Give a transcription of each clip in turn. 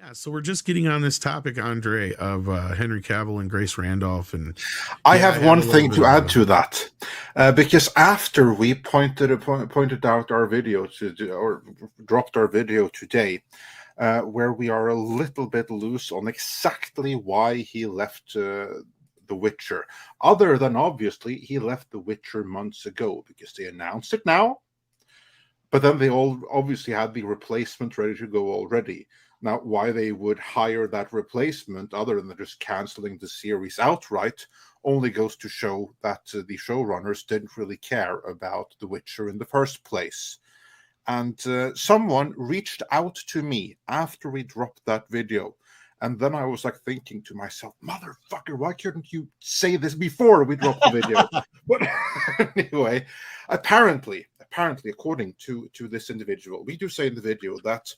Yeah, so we're just getting on this topic, Andre, of Henry Cavill and Grace Randolph, and I yeah, I have had one a little thing bit to of add a to that, because after we pointed out our video or dropped our video today, where we are a little bit loose on exactly why he left The Witcher, other than obviously he left The Witcher months ago because they announced it now, but then they all obviously had the replacement ready to go already. Now, why they would hire that replacement, other than just canceling the series outright, only goes to show that the showrunners didn't really care about The Witcher in the first place. And someone reached out to me after we dropped that video. And then I was like thinking to myself, motherfucker, why couldn't you say this before we dropped the video? But anyway, apparently, according to this individual, we do say in the video that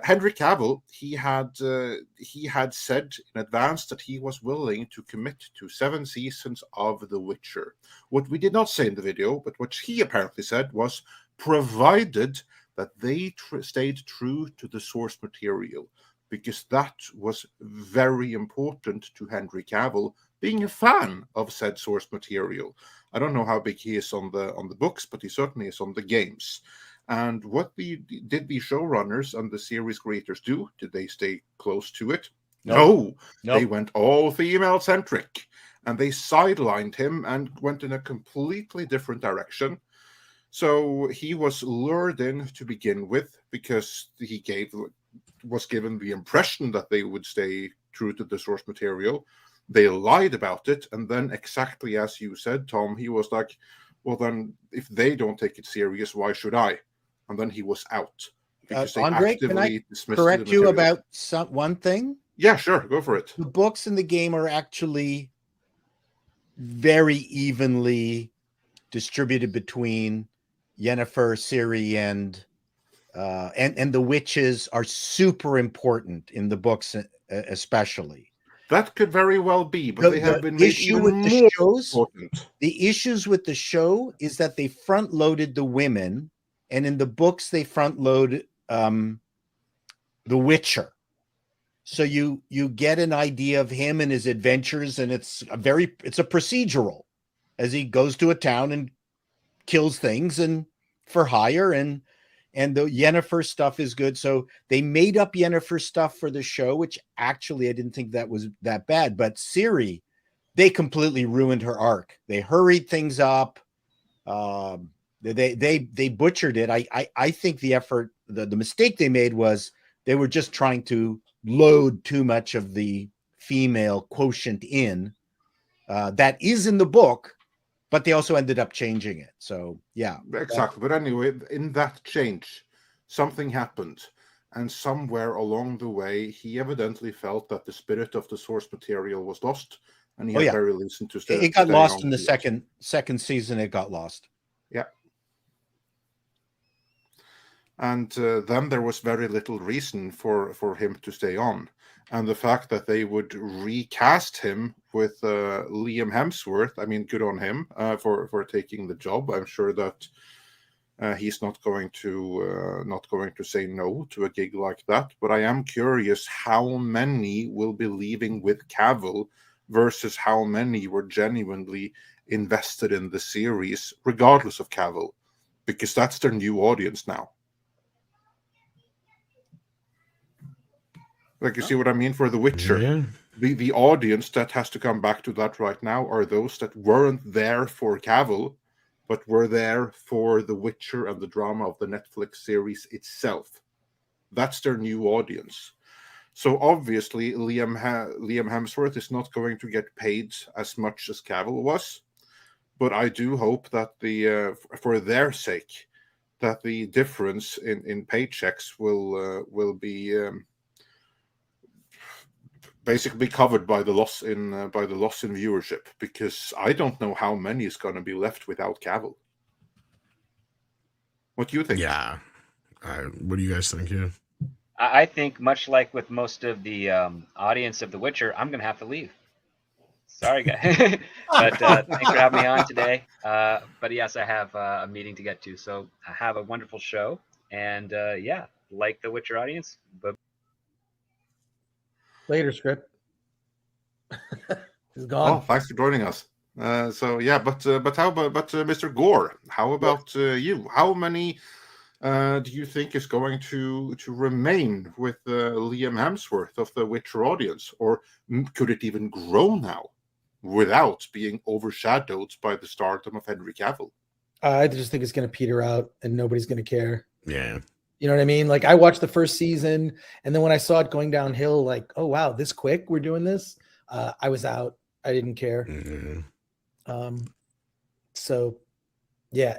Henry Cavill, he had said in advance that he was willing to commit to 7 seasons of The Witcher. What we did not say in the video, but what he apparently said was, provided that they stayed true to the source material, because that was very important to Henry Cavill, being a fan of said source material. I don't know how big he is on the books, but he certainly is on the games. And what did the showrunners and the series creators do? Did they stay close to it? Nope. No, they went all female centric, and they sidelined him and went in a completely different direction. So he was lured in to begin with because he was given the impression that they would stay true to the source material. They lied about it, and then exactly as you said, Tom, he was like, well, then if they don't take it serious, why should I? And then he was out because they Andre, can I actively dismissed correct the you material. about one thing? Yeah, sure, go for it. The books in the game are actually very evenly distributed between Yennefer, Ciri, and the witches are super important in the books, especially. That could very well be, but they have been made even more important. The issues with the show is that they front loaded the women, and in the books they front load the Witcher. So you get an idea of him and his adventures, and it's a procedural as he goes to a town and kills things and for hire, and the Yennefer stuff is good. So they made up Yennefer stuff for the show, which actually I didn't think that was that bad. But Ciri, they completely ruined her arc. They hurried things up. They butchered it. I think the mistake they made was they were just trying to load too much of the female quotient in. That is in the book, but they also ended up changing it. So yeah, exactly. But anyway, in that change, something happened, and somewhere along the way, he evidently felt that the spirit of the source material was lost, and he had very reason to stay. It got lost in the second season. It got lost. Yeah. And then there was very little reason for him to stay on. And the fact that they would recast him with Liam Hemsworth, I mean, good on him for taking the job. I'm sure that he's not going to say no to a gig like that. But I am curious how many will be leaving with Cavill versus how many were genuinely invested in the series, regardless of Cavill, because that's their new audience now. Like, you see what I mean? For The Witcher, the audience that has to come back to that right now are those that weren't there for Cavill, but were there for The Witcher and the drama of the Netflix series itself. That's their new audience. So obviously, Liam Hemsworth is not going to get paid as much as Cavill was, but I do hope that for their sake, that the difference in paychecks will be basically covered by the loss in viewership, because I don't know how many is going to be left without Cavill. What do you think? Yeah, what do you guys think? Yeah, I think much like with most of the audience of The Witcher, I'm going to have to leave. Sorry, guys. But thanks for having me on today. But yes, I have a meeting to get to. So have a wonderful show. And yeah, like The Witcher audience. But Later, script. It's Oh, gone. thanks for joining us. So yeah, but how about Mr. Gore? How about you? How many do you think is going to remain with Liam Hemsworth of the Witcher audience, or could it even grow now without being overshadowed by the stardom of Henry Cavill? I just think it's going to peter out and nobody's going to care. Yeah. You know what I mean? Like I watched the first season, and then when I saw it going downhill, like, oh wow, this quick, we're doing this. I was out. I didn't care. Mm-hmm. So yeah,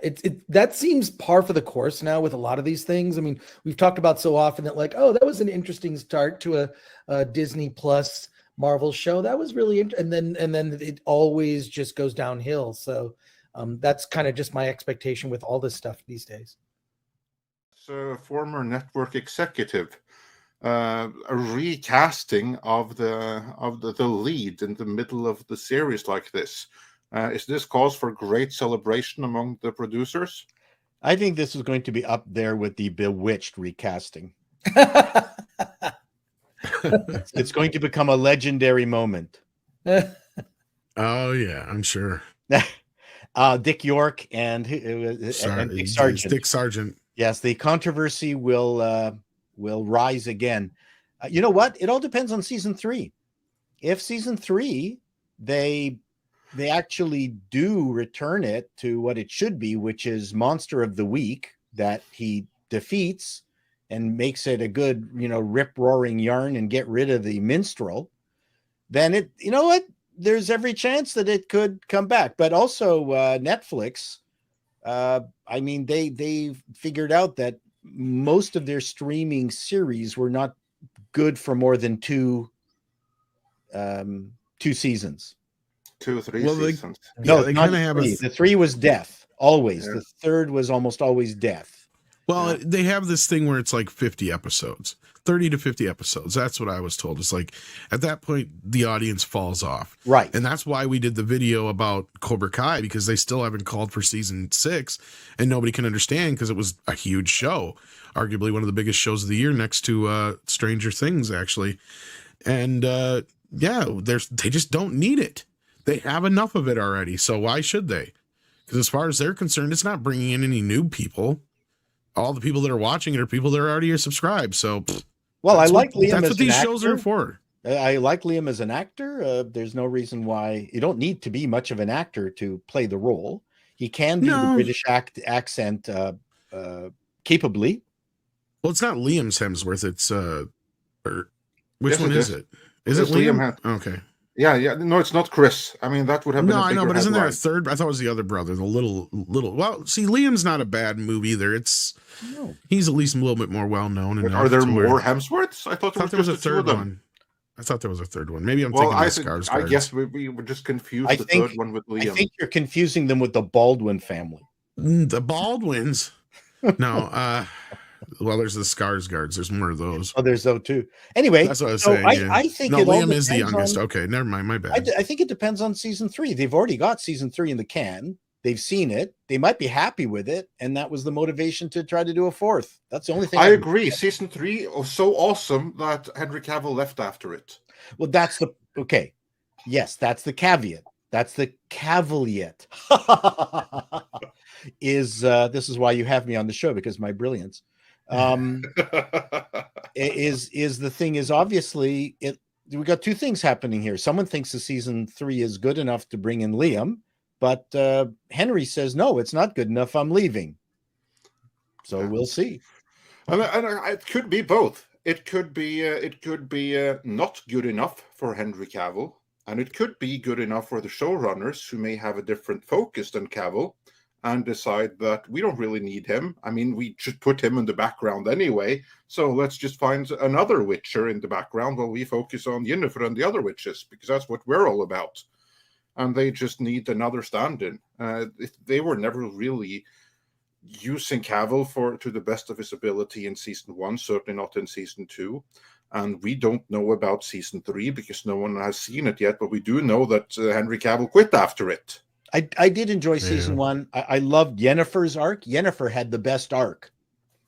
that seems par for the course now with a lot of these things. I mean, we've talked about so often that like, oh, that was an interesting start to a Disney Plus Marvel show. That was really and then it always just goes downhill. So that's kind of just my expectation with all this stuff these days. So, former network executive, a recasting of the lead in the middle of the series like this. Is this cause for great celebration among the producers? I think this is going to be up there with the Bewitched recasting. It's going to become a legendary moment. Oh yeah, I'm sure. Dick York and Dick Sargent. Dick Sargent. Yes, the controversy will rise again. You know what? It all depends on season 3. If season 3 they actually do return it to what it should be, which is Monster of the Week, that he defeats and makes it a good, rip-roaring yarn and get rid of the minstrel, then it, you know what? There's every chance that it could come back. But also Netflix, I mean, they figured out that most of their streaming series were not good for more than two seasons. 2 or 3 Well, seasons. No, they not kind of have three. The 3 was death, always. Yeah. The 3rd was almost always death. Well, they have this thing where it's like 50 episodes, 30 to 50 episodes. That's what I was told. It's like at that point, the audience falls off. Right. And that's why we did the video about Cobra Kai, because they still haven't called for season 6 and nobody can understand because it was a huge show, arguably one of the biggest shows of the year next to Stranger Things, actually. And they just don't need it. They have enough of it already. So why should they? Because as far as they're concerned, it's not bringing in any new people. All the people that are watching it are people that are already subscribed. So, well, I like Liam. That's as what these an shows actor. are for. I like Liam as an actor. There's no reason why you don't need to be much of an actor to play the role. He can do the British accent capably. Well, it's not Liam's Hemsworth. It's which Yes, one is it? Is it It's Liam? Okay. Yeah. No, it's not Chris. I mean, that would have been. No, I know, but isn't there a third? I thought it was the other brother, the little. Well, see, Liam's not a bad move either. He's at least a little bit more well known. Are there more Hemsworths? I thought there was a third one. I thought there was a third one. Maybe I'm thinking of Skarsgård. I guess we would just confuse the third one with Liam. I think you're confusing them with the Baldwin family. The Baldwins. No, well, there's the Skarsgårds. There's more of those. Oh, there's those too. Anyway, that's what I was saying. I think Liam is the youngest. Okay, never mind. My bad. I think it depends on season 3. They've already got season 3 in the can. They've seen it. They might be happy with it, and that was the motivation to try to do a 4th. That's the only thing. I agree. Season 3 was so awesome that Henry Cavill left after it. Well, that's the okay. Yes, that's the caveat. That's the caveat. This is why you have me on the show, because my brilliance. Is the thing is obviously we got 2 things happening here. Someone thinks the season 3 is good enough to bring in Liam, but Henry says no, it's not good enough. I'm leaving. So we'll see. And it could be both. It could be not good enough for Henry Cavill, and it could be good enough for the showrunners who may have a different focus than Cavill and decide that we don't really need him. I mean, we should put him in the background anyway, so let's just find another Witcher in the background while we focus on Yennefer and the other witches, because that's what we're all about. And they just need another stand-in. They were never really using Cavill to the best of his ability in season 1, certainly not in season 2. And we don't know about season 3 because no one has seen it yet, but we do know that Henry Cavill quit after it. I did enjoy season 1. I loved Yennefer's arc. Yennefer had the best arc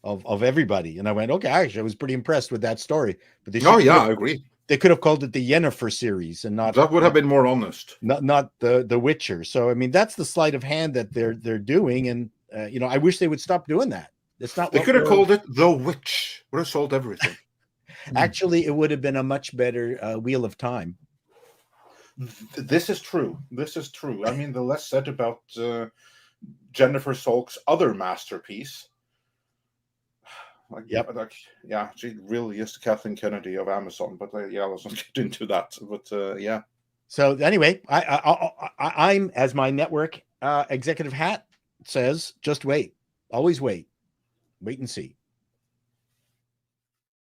of everybody. And I went, okay, actually, I was pretty impressed with that story. But I agree. They could have called it the Yennefer series and not That would have been more honest. not the Witcher. So I mean, that's the sleight of hand that they're doing, and you know, I wish they would stop doing that. It's not. They could have called it The Witch. Would have sold everything. Actually, it would have been a much better Wheel of Time. This is true. This is true. I mean, the less said about Jennifer Salk's other masterpiece. Like, yeah, she really is the Kathleen Kennedy of Amazon. But yeah, let's not get into that. But yeah. So anyway, I'm, as my network executive hat says, just wait. Always wait. Wait and see.